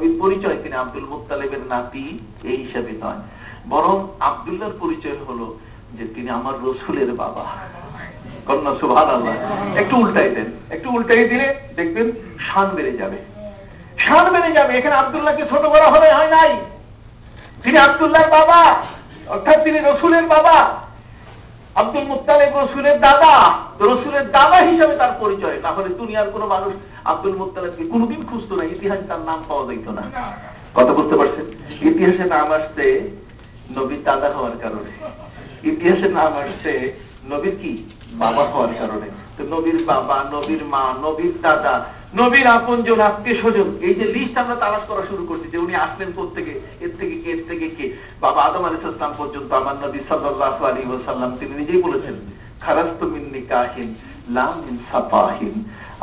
নবীর পরিচয় তিনি আব্দুল মুত্তালিবের নাতি এই হিসাবে নয়, বরং আব্দুল্লাহর পরিচয় হলো যে তিনি আমার রসুলের বাবা। কন্যা সুবহানাল্লাহ। একটু উল্টাই দেন, একটু উল্টাই দিলে দেখবেন শান বেড়ে যাবে, শান বেড়ে যাবে। এখানে আব্দুল্লাহকে ছোট করা হলে হয় নাই, তিনি আব্দুল্লাহর বাবা, অর্থাৎ তিনি রসুলের বাবা। আব্দুল মুত্তালিব রসুলের দাদা, রসুলের দাদা হিসাবে তার পরিচয়। না হলে দুনিয়ার কোন মানুষ আব্দুল মুত্তালিবকে কোনোদিন খুঁজতো না, ইতিহাসে তার নাম পাওয়া যাইত না। কথা বুঝতে পারছেন? ইতিহাসে নাম আসছে নবীর দাদা হওয়ার কারণে, ইতিহাসে নাম আসছে নবীর কি বাবা হওয়ার কারণে। তো নবীর বাবা, নবীর মা, নবীর দাদা, নবীর আপনজন, আত্মীয় স্বজন, এই যে লিস্ট আমরা তালাশ করা শুরু করছি যে উনি আসলেন কোত্থেকে, এর থেকে কে, এর থেকে কে, বাবা আদম আলাইহিস সালাম পর্যন্ত আমার নবী সাল্লাল্লাহু আলাইহি ওয়াসাল্লাম তিনি নিজেই বলেছেন, খারাজতু মিন নিকাহিন লা মিন সাফাহিন,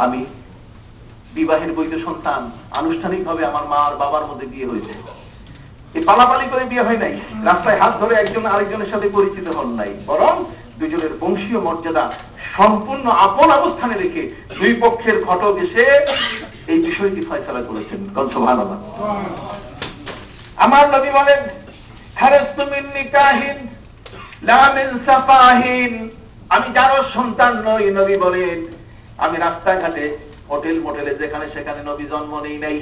আমি বিবাহের বৈধ সন্তান, আনুষ্ঠানিকভাবে আমার মা আর বাবার মধ্যে বিয়ে হয়েছে। এই পালাপালি করে বিয়ে হয় নাই, রাস্তায় হাত ধরে একজন আরেকজনের সাথে পরিচিত হন নাই, বরং দুজনের বংশীয় মর্যাদা সম্পূর্ণ আপন অবস্থানে রেখে দুই পক্ষের ঘটক এসে এই বিষয়টি ফয়সালা করেছেন। সুবহানাল্লাহ। আমার নবী বলেন, খারাজতু মিন নিকাহিন লা মিন সাফাহিন, আমি যারও সন্তান নই। নবী বলেন, আমি রাস্তাঘাটে, হোটেল মোটেলে, যেখানে সেখানে নবী জন্ম নেই নাই।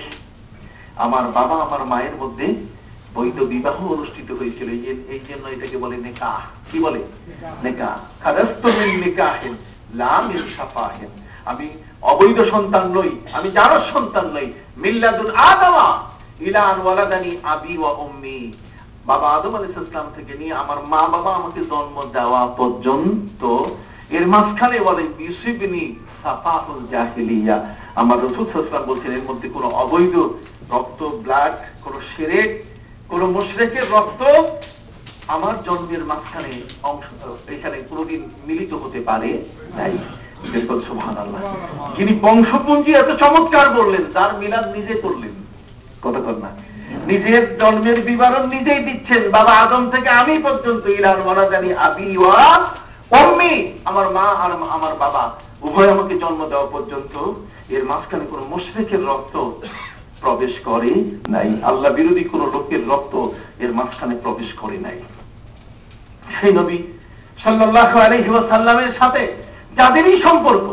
আমার বাবা আমার মায়ের মধ্যে বৈধ বিবাহ অনুষ্ঠিত হয়েছিল, এই জন্য এটাকে বলে নিকাহ। কি বলে? নিকাহ। খারাজতু মিন নিকাহিন লা মিন সাফাহিন, আমি অবৈধ সন্তান নই, আমি যার সন্তান নই। মিল্লাদুল আদমা ইলা আন ওয়ালাদানি আবি ওয়া উম্মি, বাবা আদম আলাইহিস সালাম থেকে নিয়ে আমার মা বাবা আমাকে জন্ম দেওয়া পর্যন্ত এর মাঝখানে বলে ইউসিবনি সাফাহুল জাহিলিয়া, আমার রাসূল সাল্লাল্লাহু আলাইহি ওয়াসাল্লাম বলছেন এর মধ্যে কোনো অবৈধ রক্ত, ব্লাড, কোন শিরক, কোন মুশরিকের রক্ত আমার জন্মের মাঝখানে অংশ এখানে কোনদিন মিলিত হতে পারে নাই। সুবহানাল্লাহ। যিনি বংশপুঞ্জি এত চমৎকার বললেন, তার মিলাদ নিজে করলেন, কথা কর না, নিজের জন্মের বিবরণ নিজেই দিচ্ছেন, বাবা আদম থেকে আমি পর্যন্ত ইলান ওয়ালাদানি আবি ওয়া উম্মি, আমার মা আর আমার বাবা উভয় আমাকে জন্ম দেওয়া পর্যন্ত এর মাঝখানে কোন মুশরিকের রক্ত প্রবেশ করে নাই, আল্লাহ বিরোধী কোন লোকের রক্ত এর মাঝখানে প্রবেশ করে নাই। সেই নবী সাল্লাল্লাহু আলাইহি ওয়াসাল্লামের সাথে যাদেরই সম্পর্ক,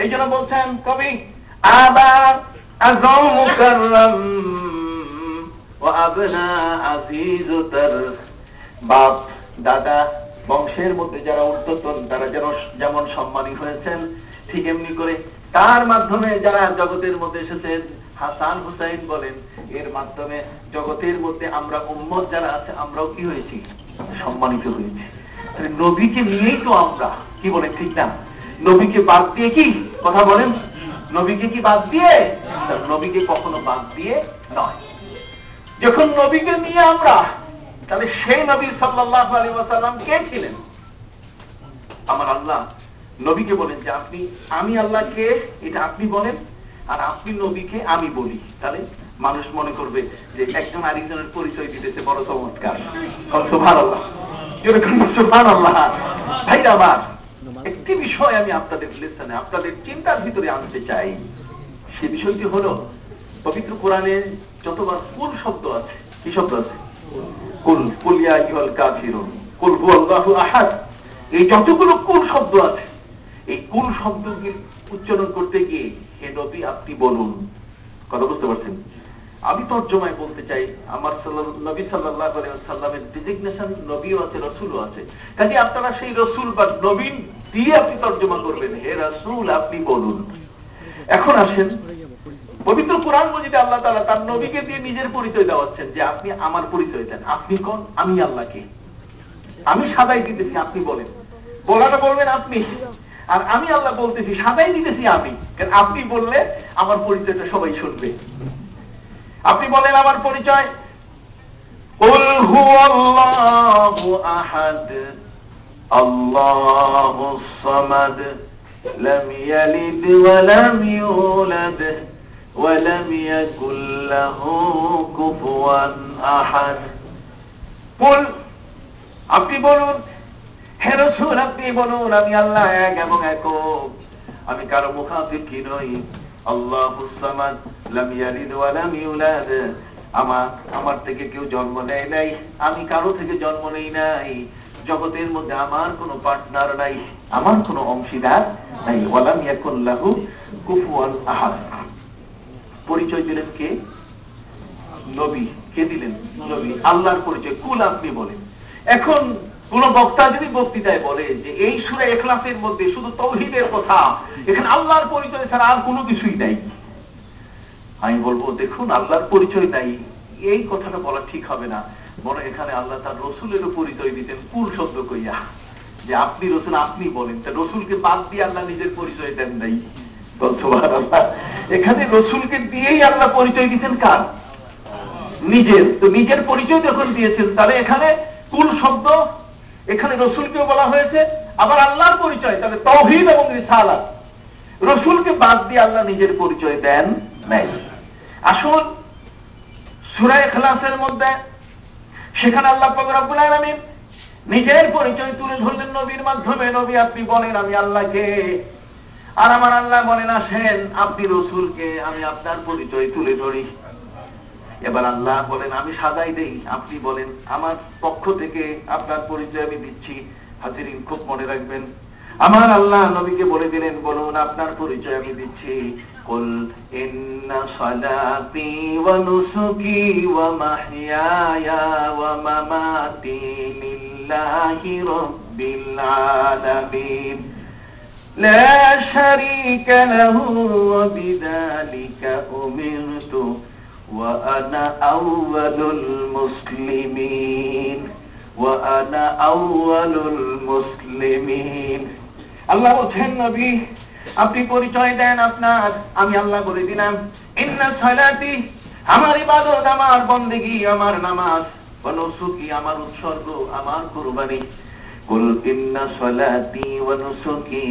এই জন্য বলছেন কবি, আবা আযম মুকাররম ওয়া আবনা আজিজুতার, বাপ দাদা বংশের মধ্যে যারা উর্ধ্বতন, তারা যেমন সম্মানী হয়েছেন, ঠিক এমনি করে তার মাধ্যমে যারা জগতের মধ্যে এসেছেন, হাসান হুসাইন বলেন, এর মাধ্যমে জগতের মধ্যে আমরা উম্মত যারা আছে আমরাও কি হয়েছি? সম্মানিত হয়েছি। নবীকে নিয়েই তো আমরা, কি বলেন ঠিক না? নবীকে বাদ দিয়ে কি কথা বলেন? নবীকে কি বাদ দিয়ে? নবীকে কখনো বাদ দিয়ে নয়। যখন নবীকে নিয়ে আমরা, তাহলে সেই নবী সাল্লাল্লাহু আলাইহি ওয়াসাল্লাম কে ছিলেন? আমার আল্লাহ নবীকে বলেন যে আপনি, আমি আল্লাহকে, এটা আপনি বলেন, আর আপনি নবীকে আমি বলি, তাহলে মানুষ মনে করবে যে একজন আরেকজনের পরিচয় দিতেছে, বড় চমৎকার। সুবহানাল্লাহ, সুবহানাল্লাহ। ভাইরা আমার, একটি বিষয় আমি আপনাদের লিসনে, আপনাদের চিন্তার ভিতরে আনতে চাই। সে বিষয়টি হলো, পবিত্র কোরআনে যতবার কুল শব্দ আছে, কি শব্দ আছে? কুল, কুল ইয়া আইয়ুহাল কাফিরুন, কুল হুয়াল্লাহু আহাদ, এই যতগুলো কুল শব্দ আছে, এই কুল শব্দকে উচ্চারণ করতে গিয়ে হে নবী আপনি বলুন, কথা বুঝতে পারছেন? আমি তর্জমায় বলতে চাই, আমার নবী সাল্লাল্লাহু আলাইহি ওয়াসাল্লামের ডিজিগনেশন নবীও আছে, রাসূলও আছে। কাজে আপনারা সেই রাসূল বা নবী দিয়ে আপনি তর্জমা করবেন, হে রাসূল আপনি বলুন। এখন আসেন, পবিত্র কোরআন মজিদে আল্লাহ তাআলা তার নবীকে দিয়ে নিজের পরিচয় দেওয়াচ্ছেন যে আপনি আমার পরিচয় দেন, আপনি কোন? আমি আল্লাহকে, আমি সাদাই দিতেছি, আপনি বলেন। বলাটা বলবেন আপনি, আর আমি আল্লাহ বলতেছি, সাদাই দিতেছি আমি, কারণ আপনি বললে আমার পরিচয়টা সবাই শুনবে। আপনি বলেন আমার পরিচয়, কুল হুয়াল্লাহু আহাদ আল্লাহুস সামাদ লাম ইয়ালিদ ওয়া লাম ইউলাদ ওয়া লাম ইয়াকুল লাহু কুফুয়ান আহাদ। কুল, আপনি বলুন, হে রাসূল আপনি বলুন, আমি আল্লাহ এক এবং একক, আমি কারো মুখাপেক্ষী নই, আল্লাহুস সামাদ লাম ইয়ালিদ ওয়া লাম ইউলাদ, আমার থেকে কেউ জন্ম নেয় নাই, আমি কারো থেকে জন্ম নেই নাই, জগতের মধ্যে আমার কোনো পার্টনার নাই, আমার কোনো অংশীদার নাই। ওয়া লাম ইয়াকুল লাহু কুফুয়ান আহাদ। পরিচয় দিলেন কে? নবী। কে দিলেন? নবী। আল্লাহর পরিচয় কুল আপনি বলেন। এখন কোন বক্তা যদি বক্তৃতায় বলে যে এই সূরা ইখলাসের মধ্যে শুধু তাওহীদের কথা, এখানে আল্লাহর পরিচয় ছাড়া আর কোনো কিছুই নাই, আমি বলবো দেখুন আল্লাহর পরিচয় নাই, এই কথাটা বলা ঠিক হবে না। বরং এখানে আল্লাহ তার রসুলেরও পরিচয় দিতেন কুল শব্দ কইয়া, যে আপনি রসুল আপনি বলেন। তা রসুলকে বাদ দিয়ে আল্লাহ নিজের পরিচয় দেন নাই। এখানে রসুলকে দিয়েই আল্লাহ পরিচয় দিচ্ছেন কার? নিজের। তো নিজের পরিচয় যখন দিয়েছেন তাহলে এখানে কুল শব্দ, এখানে রসুলকেও বলা হয়েছে, আবার আল্লাহর পরিচয়, তাহলে তাওহীদ এবং রিসালাত। রসুলকে বাদ দিয়ে আল্লাহ নিজের পরিচয় দেন নাই। আসুন সূরা ইখলাসের মধ্যে সেখানে আল্লাহ পাক রব্বুল আলামিন নিজের পরিচয় তুলে ধরলেন নবীর মাধ্যমে। নবী আপনি বলেন আমি আল্লাহকে, আর আমার আল্লাহ বলেন আসেন আপনি রসুলকে আমি আপনার পরিচয় তুলে ধরি। এবার আল্লাহ বলেন আমি সাজাই দেই, আপনি বলেন আমার পক্ষ থেকে আপনার পরিচয় আমি দিচ্ছি। হাজিরিন খুব মনে রাখবেন, আমার আল্লাহ নবীকে বলে দিলেন বলুন আপনার পরিচয় আমি দিচ্ছি। কুল ইন্না সালাতি ওয়া নুসুকি ওয়া মাহইয়ায়া ওয়া মামাতি লিল্লাহি রাব্বিল আলামিন লা শারীকা লাহু ওয়া বিযালিকা উমিরতু ওয়া আনা আউয়ালুল মুসলিমিন ওয়া আনা আউয়ালুল মুসলিমিন। আল্লাহ বলছেন নবী আপনি পরিচয় দেন আপনার, আমি আল্লাহ বলে দিলাম ইন্না সালাতি আমার ইবাদত, আমার বন্দেগী, আমার নামাজ, ওয়া নুসুকি আমার উৎসর্গ, আমার কুরবানি। কুল ইন্না সালাতি ওয়া নুসুকি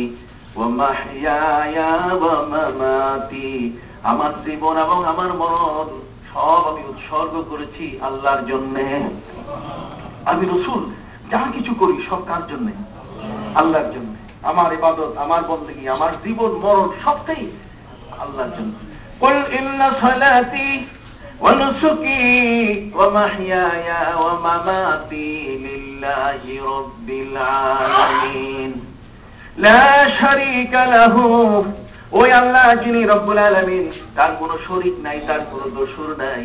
ওয়া মাহইয়ায়া ওয়া মামাতি, আমার জীবন এবং আমার মরণ সব আমি উৎসর্গ করেছি আল্লাহর জন্য। আমি রাসূল যা কিছু করি সব কার জন্য? আল্লাহর জন্য। আমার ইবাদত, আমার বন্দেগী, আমার জীবন মরণ সবটাই আল্লাহর জন্য। কুল ইন্না সালাতি ওয়া নুসুকি ওয়া মাহইয়ায়া ওয়া মামাতি লিল্লাহি রাব্বিল আলামিন লা শারীকা লাহু, ওই আল্লাহ যিনি রব্বুল আলামিন, তার কোনো শরীক নাই, তার কোনো দোসর নাই।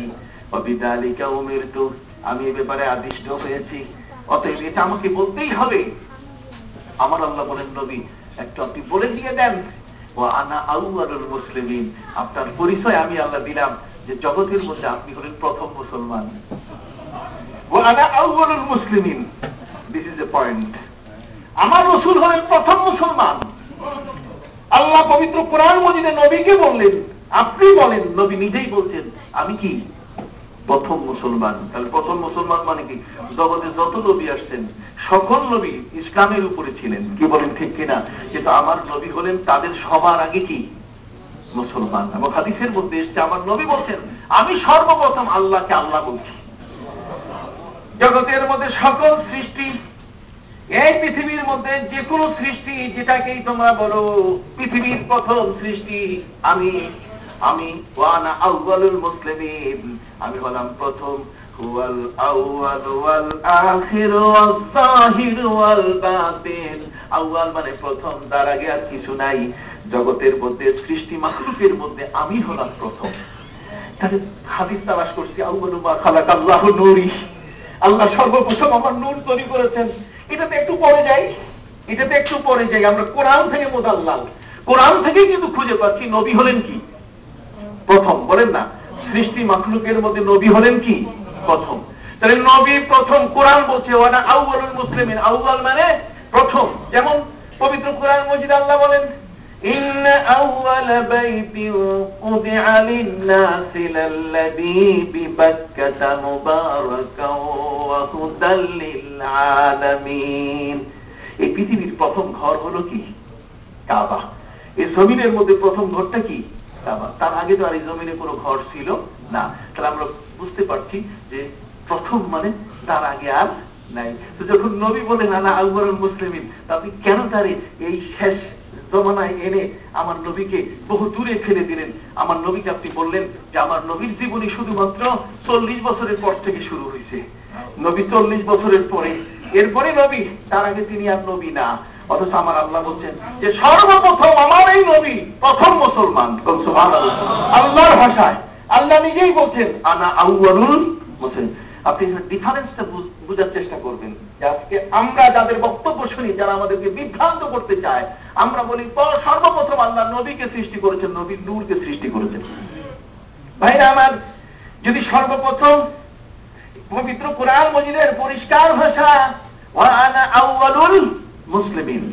ওয়া বিযালিকা উমিরতু, আমি এ ব্যাপারে আদিষ্ট হয়েছি, অতএব এটা আমাকে বলতেই হবে। আমার আল্লাহ বলেন নবী একটু আপনি বলে দিয়ে দেন ওয়া আনা আউয়ালুল মুসলিমিন, আপনার পরিচয় আমি আল্লাহ দিলাম যে জগতের মধ্যে আপনি হলেন প্রথম মুসলমান। ওয়া আনা আউয়ালুল মুসলিমিন, দিস ইজ দ্য পয়েন্ট। আমার রাসূল হলেন প্রথম মুসলমান। আল্লাহ পবিত্র কোরআন মজিদে নবীকে বললেন, আপনি বলেন, নবী নিজেই বলছেন আমি কি প্রথম মুসলমান। তাহলে প্রথম মুসলমান মানে কি? জগতে যত নবী আসছেন সকল নবী ইসলামের উপরে ছিলেন, কি বলেন ঠিক কিনা? কিন্তু আমার নবী হলেন তাদের সবার আগে কি মুসলমান। এবং হাদিসের মধ্যে এসছে আমার নবী বলছেন আমি সর্বপ্রথম আল্লাহকে আল্লাহ বলছি। জগতের মধ্যে সকল সৃষ্টি, এই পৃথিবীর মধ্যে যে কোনো সৃষ্টি যেটাকেই তোমরা বলো পৃথিবীর প্রথম সৃষ্টি আমি ওয়ানা আউয়ালুল মুসলিমিন, আমি হলাম প্রথম। হুয়াল আউয়াল ওয়াল আখির ওয়াস যাহির ওয়াল বাতিন, আউয়াল মানে প্রথম, তার আগে আর কিছু নাই। জগতের মধ্যে সৃষ্টি মাখলুকের মধ্যে আমি হলাম প্রথম। তাহলে হাদিস তালাশ করছি আউয়ালু মা খালাকাল্লাহু নূরি, আল্লাহ সর্বপ্রথম আমার নূর তৈরি করেছেন। এটাতে একটু পরে যাই, আমরা কোরআন থেকে মুদাল্লাল, কোরআন থেকেই কিন্তু খুঁজে পাচ্ছি নবী হলেন কি প্রথম। বলেন না সৃষ্টি মাখলুকের মধ্যে নবী হলেন কি প্রথম। তাহলে নবী প্রথম। কোরআন বলছে ওয়ানা আউয়ালুল মুসলিমিন, আউয়াল মানে প্রথম। যেমন পবিত্র কোরআন মজিদ আল্লাহ বলেন ইন্না আউয়ালা বাইতিন উদিআ লিন-নাসি লাল্লাযী বিবাক্কাতা মুবারাকান ওয়া হুদাল লিল-আলামিন। এই পৃথিবীর প্রথম ঘর হলো কি? কাবা। এই জমিনের মধ্যে প্রথম ঘরটা কি? কাবা। তার আগে তো আর এই জমিনে কোনো ঘর ছিল না। তাহলে আমরা বুঝতে পারছি যে প্রথম মানে তার আগে আর নাই। তো যখন নবী বলেন আনা আউয়ালুল মুসলিমিন, আপনি কেন তার এই শেষ জমানায় এনে আমার নবীকে বহু দূরে ফেলে দিলেন। আমার নবীকে আপনি বললেন যে আমার নবীর জীবনী শুধুমাত্র 40 বছরের পর থেকে শুরু হয়েছে। নবী 40 বছরের পরে, এরপরে নবী, তার আগে তিনি আর নবী না। অথচ আমার আল্লাহ বলছেন যে সর্বপ্রথম আমার এই নবী প্রথম মুসলমান। সুবহানাল্লাহ, আল্লাহর ভাষায় আল্লাহ নিজেই বলছেন আনা আউয়ালুল মুসলিম। আপনি ডিফারেন্সটা বুঝার চেষ্টা করবেন। আজকে আমরা যাদের বক্তব্য শুনি, যারা আমাদেরকে বিভ্রান্ত করতে চায়, আমরা বলি সর্বপ্রথম আল্লাহ নবীকে সৃষ্টি করেছেন, নবীর নূরকে সৃষ্টি করেছেন। ভাইরা আমার, যদি সর্বপ্রথম পবিত্র কোরআন মজিদের পরিষ্কার ভাষা ওয়া আনা আউয়ালুল মুসলিমিন,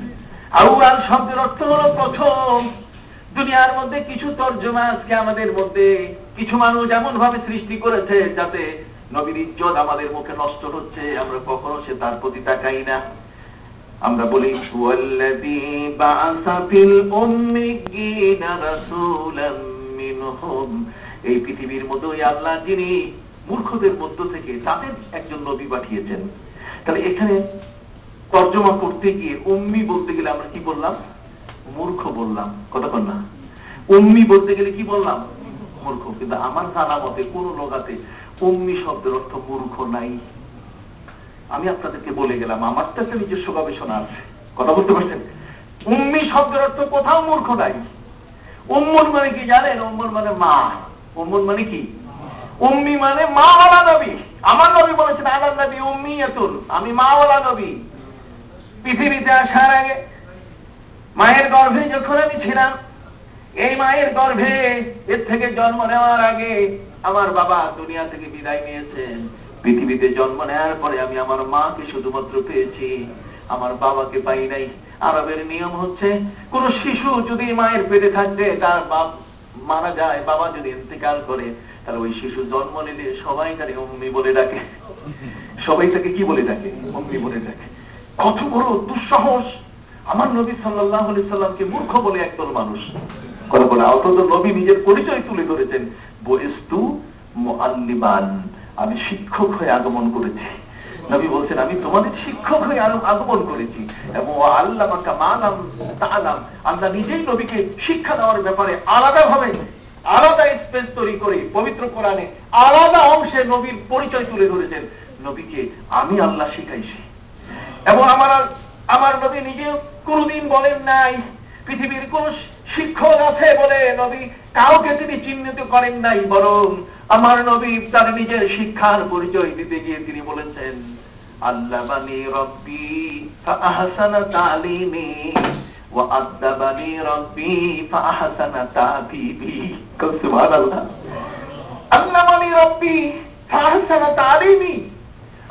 আউয়াল শব্দের অর্থ হলো প্রথম। দুনিয়ার মধ্যে কিছু তর্জমা আজকে আমাদের মধ্যে কিছু মানুষ এমন ভাবে সৃষ্টি করেছে যাতে নবীর ইজ্জত আমাদের মুখে নষ্ট হচ্ছে, আমরা কখনো সে তার প্রতি তাকাই না। আমরা বলি ওয়াল্লাযী বাআসা ফিল উম্মিয়িনা রাসূলাম মিনহুম, এই পৃথিবীর মধ্যে আল্লাহ যিনি মূর্খদের মধ্য থেকে তাদের একজন নবী পাঠিয়েছেন। তাহলে এখানে তর্জমা করতে গিয়ে উম্মি বলতে গেলে আমরা কি বললাম? মূর্খ বললাম। কতক্ষণ না? উম্মি বলতে গেলে কি বললাম? মূর্খ। কিন্তু আমার জানা মতে কোন লোকাতে উম্মি শব্দের অর্থ মূর্খ নাই। আমি আপনাদেরকে বলে গেলাম, আমার তো একটা নিজস্ব গবেষণা আছে। কথা বুঝতে পারছেন? উম্মি শব্দের অর্থ কোথাও মূর্খ নাই। উম্মুন মানে কি জানেন? উম্মুন মানে মা। উম্মুন মানে কি? উম্মি মানে মাওয়ালা নবী। আমার নবী বলেছেন আলা নবী উম্মিয়াতুন, আমি মাওয়ালা নবী। পৃথিবীতে আসার আগে মায়ের গর্ভে যখন আমি ছিলাম, এই মায়ের গর্ভে এর থেকে জন্ম নেওয়ার আগে আমার বাবা দুনিয়া থেকে বিদায় নিয়েছেন। পৃথিবীতে জন্ম নেওয়ার পরে আমি আমার মাকে শুধুমাত্র পেয়েছি, আমার বাবাকে পাই নাই। আরবের নিয়ম হচ্ছে কোন শিশু যদি মায়ের পেটে থাকতে তার বাপ মারা যায়, বাবা যদি ইন্তেকাল করে, তাহলে ওই শিশু জন্ম নিলে সবাই তাকে উম্মি বলে ডাকে। সবাই তাকে কি বলে ডাকে? উম্মি বলে ডাকে। কত বড় দুঃসাহস! আমার নবী সাল্লাল্লাহু আলাইহি সাল্লামকে মূর্খ বলে একদল মানুষ কথা বলে। অথচ নবী নিজের পরিচয় তুলে ধরেছেন, বুইস্তু মুআল্লিমান, আমি শিক্ষক হয়ে আগমন করেছি। নবী বলছেন আমি তোমাদের শিক্ষক হয়ে আগমন করেছি। এবং আল্লামাকা মা লাম তা'লাম, আল্লাহ নিজেই নবীকে শিক্ষা দেওয়ার ব্যাপারে আলাদাভাবে আলাদা স্পেস তৈরি করে পবিত্র কোরআনে আলাদা অংশে নবীর পরিচয় তুলে ধরেছেন। নবীকে আমি আল্লাহ শিখাইছি। এবং আমার নবী নিজেও কোনদিন বলেন নাই পৃথিবীর কোন শিক্ষক আছে বলে নবী কাউকে তিনি চিহ্নিত করেন নাই। বরং আমার নবী তার নিজের শিক্ষার পরিচয় দিতে গিয়ে তিনি বলেছেন আল্লামানি রব্বি ফাআহসানা তা'লিমি ওয়া আদাবানি রব্বি ফাআহসানা তা'দীবি। সুবহানাল্লাহ। আল্লামানি রব্বি ফাআহসানা তা'লিমি,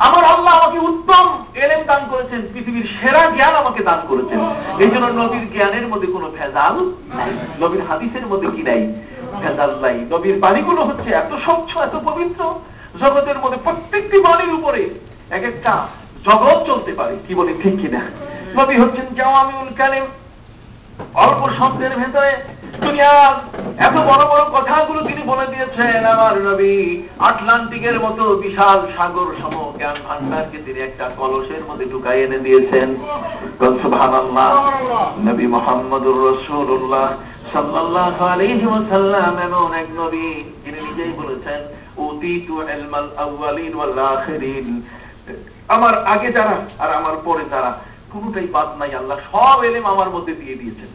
আমার আল্লাহ আমাকে উত্তম এলেম দান করেছেন, পৃথিবীর সেরা জ্ঞান আমাকে দান করেছেন। এই জন্য নবীর জ্ঞানের মধ্যে কোনো ভেজাল নাই, নবীর হাদিসের মধ্যে কি নাই? ভেজাল নাই। নবীর বাণীগুলো হচ্ছে এত স্বচ্ছ, এত পবিত্র, জগতের মধ্যে প্রত্যেকটি বাণীর উপরে এক একটা জগৎ চলতে পারে। কি বলে, ঠিক কিনা? নবী হচ্ছেন জাওয়ামিউল কালিম, অল্প শব্দের ভেতরে দুনিয়ার এত বড় বড় কথাগুলো তিনি বলে দিয়েছেন। আমার নবী আটলান্টিকের মতো বিশাল সাগর সম জ্ঞান ভান্ডারকে তিনি একটা কলসের মধ্যে ঢুকাই এনে দিয়েছেন। সুবহানাল্লাহ। নবী মুহাম্মদুর রাসূলুল্লাহ সাল্লাল্লাহু আলাইহি ওয়াসাল্লাম এমন এক নবী যিনি নিজেই বলেছেন উতিতু ইলমাল আউয়ালিন ওয়াল আখিরিন, আমার আগে যারা আর আমার পরে যারা কোনটাই বাদ নাই, আল্লাহ সব এলেম আমার মধ্যে দিয়ে দিয়েছেন।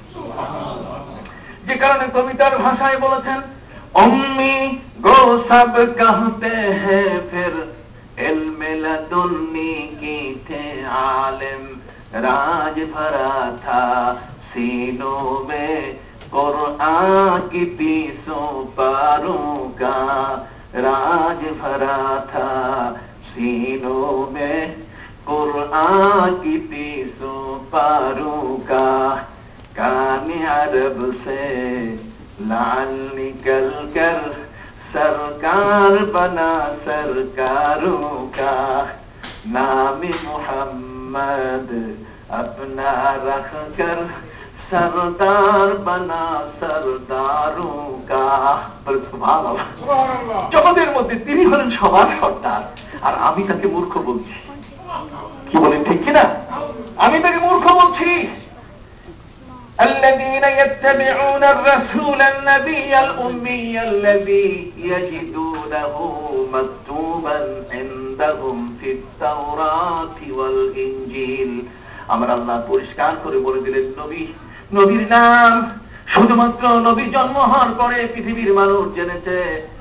যে কারণে কবিতার ভাষায় বলেছেন উম্মি গো সব कहते हैं फिर इल्म लदुन्नी की थे आलिम, राज भरा था सीनों में कुरान की 300 पारों का, राज भरा था सीनों में कुरान की 300 पारों का, काने अरब से लाल निकल कर सरकार बना सरकारों का, नाम मोहम्मद अपना रख कर सरदार बना सरदारों का। জগতের মধ্যে তিনি হলেন সবার সর্দার, আর আমি তাকে মূর্খ বলছি। কি বলেন, ঠিক কিনা? আমি তাকে মূর্খ বলছি। الذي يتبعون الرسول النبي الأمي الذي يجدونه مكتوبا عندهم في التوراة والإنجيل আমার আল্লাহ পরিষ্কার করে বলে দিলেন নবীর নাম শুধুমাত্র নবী জন্ম হওয়ার পরে পৃথিবীর মানুষ জেনেছে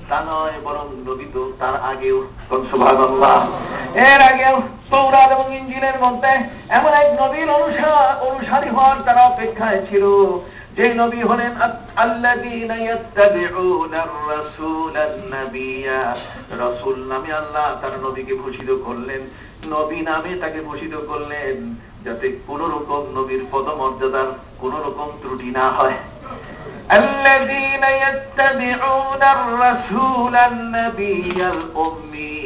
তা নয়, বরং নবী তো তার আগেও, সুবহানাল্লাহ, এর আগেও তাওরাত এবং ইনজিলের মধ্যে এমন এক নবীর অনুসারী হওয়ার তারা অপেক্ষায় ছিল, যে নবী হলেন আল্লাযীনা ইয়াত্তাবিউনার রাসূলান নাবিয়্যা। রাসূল নামে আল্লাহ তার নবীকে ভূষিত করলেন, নবী নামে তাকে ভূষিত করলেন, যাতে কোন রকম নবীর পদমর্যাদার কোন রকম ত্রুটি না হয়। الذين يتبعون الرسول النبي الأمي।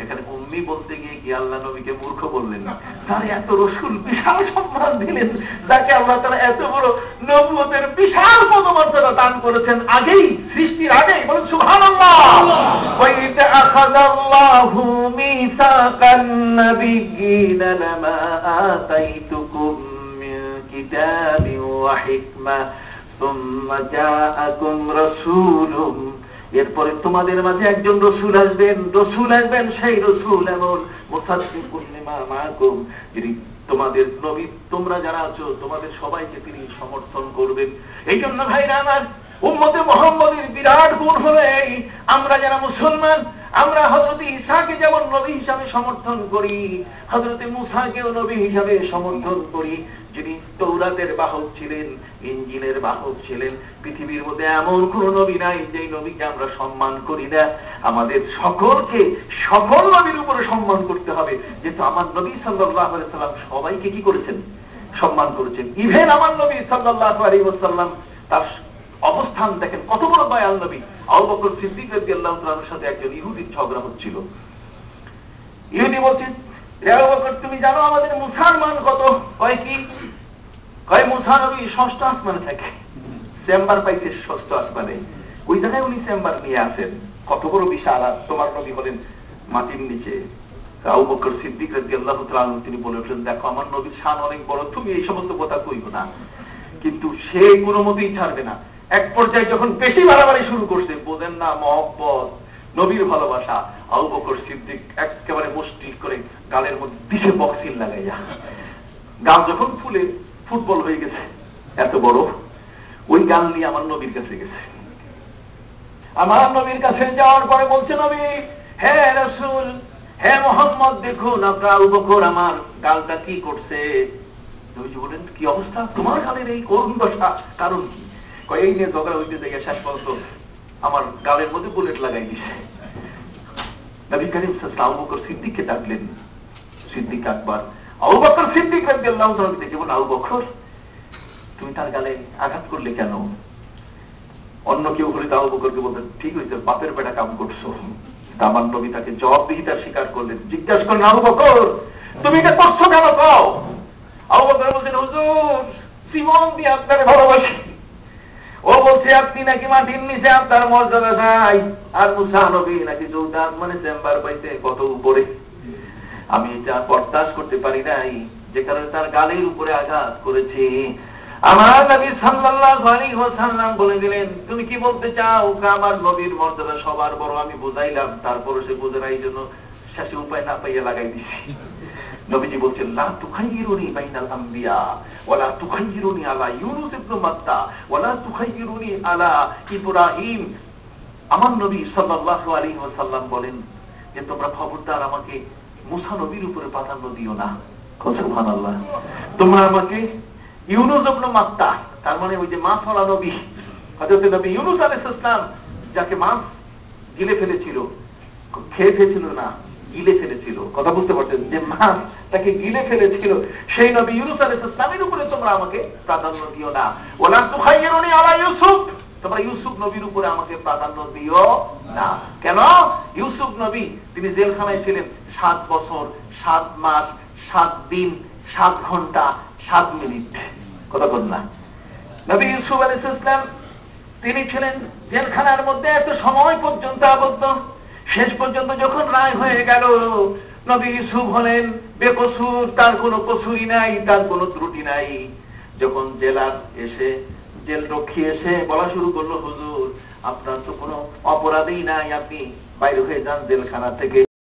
এখানে উম্মি বলতে গিয়ে কি আল্লাহ নবীকে মূর্খ বললেন না? তার এত রসুল বিশাল সম্মান দিলেন, যাকে আল্লাহ তাআলা এত বড় নবুয়তের বিশাল পদমর্যাদা দান করেছেন আগেই, সৃষ্টির আগেই। বলেন সুবহানাল্লাহ। ওয়াইদ আখাযাল্লাহু মিসাকান নাবিয়্যিনা লামা আতাইতুকুম মিন কিতাবিন ওয়া হিকমা সুম্মা জাআকুম রাসূলুন। এরপরে তোমাদের মাঝে একজন রসুল আসবেন, সেই রসুল এমন মুসাদ্দিকুন লিমা মাআকুম, যিনি তোমাদের নবী, তোমরা যারা আছো তোমাদের সবাইকে তিনি সমর্থন করবেন। এই জন্য ভাইরা আমার, উম্মতে মুহাম্মদের বিরাট গুণ হলো এই, আমরা যারা মুসলমান, আমরা হযরত ঈসাকে যেমন নবী হিসাবে সমর্থন করি, হযরত মুসাকেও নবী হিসাবে সমর্থন করি, যিনি তাওরাতের বাহক ছিলেন, ইনজিলের বাহক ছিলেন। পৃথিবীর মধ্যে এমন কোন নবী নাই যেই নবীকে আমরা সম্মান করি না। আমাদের সকলকে সকল নবীর উপরে সম্মান করতে হবে, যেহেতু আমার নবী সাল্লাল্লাহু আলাইহি ওয়াসাল্লাম সবাইকে কি করেছেন? সম্মান করেছেন। ইভেন আমার নবী সাল্লাল্লাহু আলাইহি ওয়াসাল্লাম তার অবস্থান দেখেন, কত বড় দয়াল নবী। আবু বকর সিদ্দিক রাদিয়াল্লাহু তাআলার সাথে একজন ইহুদির ঝগড়া হচ্ছিল। ইহুদি বলছেন, হে আবু বকর, তুমি জানো আমাদের মুসার মান কত? কয় কি? কয় মুসা নবী ষষ্ঠ আসমানে থাকে, চেম্বার পাইছে ষষ্ঠ আসমানে, ওই জায়গায় উনি চেম্বার নিয়ে আসেন। কত বড় বিশাল, আর তোমার নবী হলেন মাটির নিচে। আবু বকর সিদ্দিক রাদিয়াল্লাহু তাআলা তিনি বলে উঠলেন, দেখো আমার নবীর শান অনেক বড়, তুমি এই সমস্ত কথা কইও না। কিন্তু সে কোনো মতেই ছাড়বে না। এক পর্যায়ে যখন বেশি বাড়াবাড়ি শুরু করছে, বোঝেন না মহব্বত, নবীর ভালোবাসা, আবু বকর সিদ্দিক একেবারে মুষ্টি করে গালের মধ্যে দিশে বক্সিল লাগাইয়া, গাল যখন ফুলে ফুটবল হয়ে গেছে এত বড়, ওই গাল নিয়ে আমার নবীর কাছে গেছে। আমার নবীর কাছে যাওয়ার পরে বলছে, নবী, হে রাসূল, হে মুহাম্মদ, দেখুন আপনার আবু বকর আমার গালটা কি করছে। নবীজি বলেন, কি অবস্থা তোমার গালের এই করুণ দশা, কারণ কি? কয় এই নিয়ে ঝগড়া হইতে দেখে শেষ পর্যন্ত আমার গালের মধ্যে বুলেট লাগাই দিছে। নবী করিম সাল্লাল্লাহু আলাইহি ওয়াসাল্লাম আবু বকর সিদ্দিককে ডাকলেন, সিদ্দিক আকবর। আবু বকর সিদ্দিক রাদিয়াল্লাহু তাআলা দেখে বলেন, আবু বকর, তুমি তার গালে আঘাত করলে কেন? অন্য কেউ হলে আবু বকরকে বলতেন, ঠিক হয়েছে, বাপের বেটা কাম করছো। আমার নবী তাকে জবাবদিহিতার স্বীকার করলেন। জিজ্ঞাসা করলেন, আবু বকর, তুমি এটা করছো কেন? কও। আবু বকর বলছেন, হুজুর, জীবন দিয়ে আপনার ভালোবাসি। ও বলছে, আপনি নাকি মাটির নিচে, আপনার মর্যাদা নাই, আর মুসা নবী নাকি চৌদ্দ আসমানে চেম্বার পাইতে কত উপরে। আমি এটা বরদাস্ত করতে পারি নাই, যে কারণে তার গালের উপরে আঘাত করেছি। আমার নবী সাল্লাল্লাহু আলাইহি ওয়াসাল্লাম বলে দিলেন, তুমি কি বলতে চাও? আমার নবীর মর্যাদা সবার বড়। আমি বুঝাইলাম, তারপরে সে বুঝে না, এই জন্য শেষে উপায় না পাইয়া লাগাই দিছি। নবীজি বলছেন, লা তুখাইয়িরুনি বাইনাল আম্বিয়া ওয়ালা তুখাইয়িরুনি আলা ইউনুস ইবনে মাত্তা ওয়ালা তুখাইয়িরুনি আলা ইব্রাহিম। আমার নবী সাল্লাল্লাহু আলাইহি ওয়াসাল্লাম বলেন যে, তোমরা খবরদার আমাকে মুসা নবীর উপরে প্রাধান্য দিও না। সুবহানাল্লাহ। তোমরা আমাকে ইউনুস ইবনে মাত্তা, তার মানে ওই যে মাছওয়ালা নবী, হযরত নবী ইউনুস আলাইহিস সালাম, যাকে মাছ গিলে ফেলেছিল, খেয়ে ফেলেছিল না, গিলে ফেলেছিল। কথা বুঝতে পারছেন? যে মাছ তাকে গিলে ফেলেছিল, সেই নবী ইউনুস আলাইহিস সালামের উপরে তোমরা আমাকে প্রাধান্য দিও না। ওয়ালা তুখাইয়িরুনি আলা ইউসুফ, তোমরা ইউসুফ নবীর উপরে আমাকে প্রাধান্য দিও না। কেন? ইউসুফ নবী তিনি জেলখানায় ছিলেন 7 বছর 7 মাস 7 দিন 7 ঘন্টা 7 মিনিট। কথা বল না। নবী ইউসুফ আলাইহিস সালাম তিনি ছিলেন জেলখানার মধ্যে এত সময় পর্যন্ত আবদ্ধ। শেষ পর্যন্ত যখন রায় হয়ে গেল, নবী ইউসুফ হলেন বেকসুর, তার কোনো কসুরি নাই, তার কোনো ত্রুটি নাই। যখন জেলার এসে জেল রক্ষী এসে বলা শুরু করলো, হুজুর আপনার তো কোনো অপরাধই নাই, আপনি বাইরে হয়ে যান জেলখানা থেকে।